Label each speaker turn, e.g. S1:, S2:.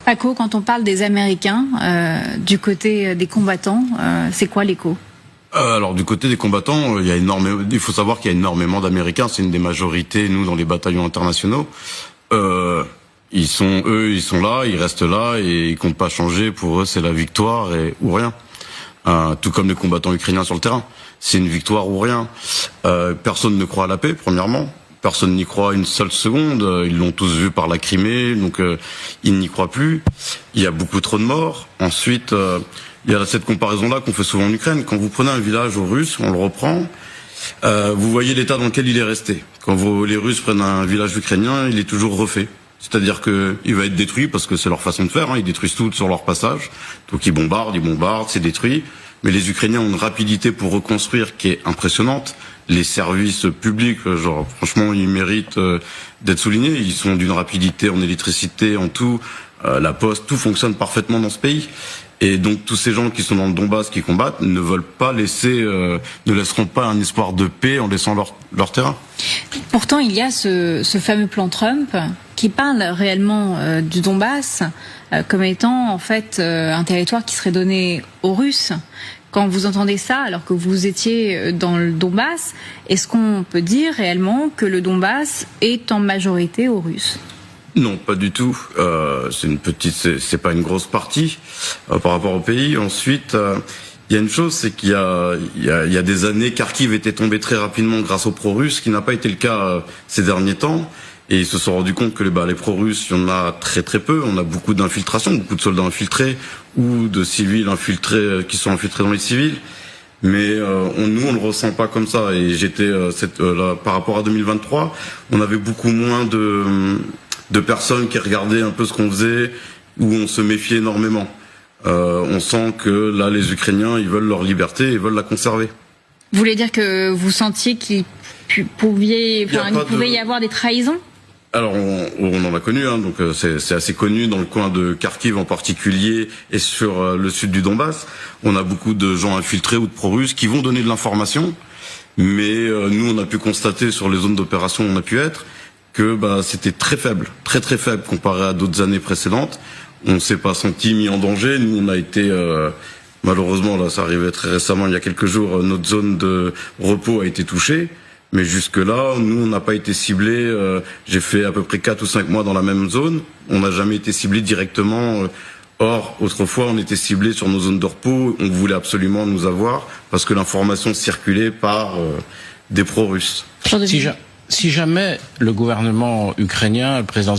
S1: Paco, quand on parle des Américains, du côté des combattants, c'est quoi l'écho?
S2: Alors du côté des combattants, il faut savoir qu'il y a énormément d'Américains. C'est une des majorités, nous, dans les bataillons internationaux. Ils sont là, ils restent là et ils comptent pas changer. Pour eux, c'est la victoire ou rien. Tout comme les combattants ukrainiens sur le terrain. C'est une victoire ou rien. Personne ne croit à la paix, premièrement. Personne n'y croit une seule seconde. Ils l'ont tous vu par la Crimée, donc ils n'y croient plus. Il y a beaucoup trop de morts. Ensuite, il y a cette comparaison-là qu'on fait souvent en Ukraine. Quand vous prenez un village aux Russes, on le reprend, vous voyez l'état dans lequel il est resté. Quand les Russes prennent un village ukrainien, il est toujours refait. C'est-à-dire que il va être détruit parce que c'est leur façon de faire. Ils détruisent tout sur leur passage. Donc ils bombardent, c'est détruit. Mais les Ukrainiens ont une rapidité pour reconstruire qui est impressionnante. Les services publics, franchement, ils méritent d'être soulignés. Ils sont d'une rapidité en électricité, en tout. La poste, tout fonctionne parfaitement dans ce pays. Et donc tous ces gens qui sont dans le Donbass, qui combattent, ne laisseront pas un espoir de paix en laissant leur terrain.
S1: Pourtant, il y a ce fameux plan Trump qui parle réellement du Donbass comme étant en fait un territoire qui serait donné aux Russes. Quand vous entendez ça, alors que vous étiez dans le Donbass, est-ce qu'on peut dire réellement que le Donbass est en majorité aux Russes ?
S2: Non, pas du tout. C'est pas une grosse partie par rapport au pays. Ensuite, il y a une chose, c'est qu'il y a des années, Kharkiv était tombé très rapidement grâce aux pro-russes, ce qui n'a pas été le cas ces derniers temps. Et ils se sont rendus compte que les pro-russes, il y en a très très peu. On a beaucoup d'infiltration, beaucoup de soldats infiltrés ou de civils infiltrés qui sont infiltrés dans les civils. Mais nous, on le ressent pas comme ça. Et là, par rapport à 2023, on avait beaucoup moins de personnes qui regardaient un peu ce qu'on faisait, où on se méfiait énormément. On sent que là, les Ukrainiens, ils veulent leur liberté, ils veulent la conserver.
S1: Vous voulez dire que vous sentiez qu'il pouvait y avoir des trahisons ?
S2: Alors, on en a connu, donc c'est assez connu dans le coin de Kharkiv en particulier et sur le sud du Donbass. On a beaucoup de gens infiltrés ou de pro-russes qui vont donner de l'information, mais nous, on a pu constater sur les zones d'opération où on a pu être que c'était très faible comparé à d'autres années précédentes. On s'est pas senti mis en danger. Nous, on a été malheureusement, là, ça arrivait très récemment, il y a quelques jours, notre zone de repos a été touchée. Mais jusque-là, nous, on n'a pas été ciblés. J'ai fait à peu près 4 ou 5 mois dans la même zone. On n'a jamais été ciblés directement. Or, autrefois, on était ciblés sur nos zones de repos. On voulait absolument nous avoir parce que l'information circulait par des pro-russes.
S3: Si jamais le gouvernement ukrainien, le président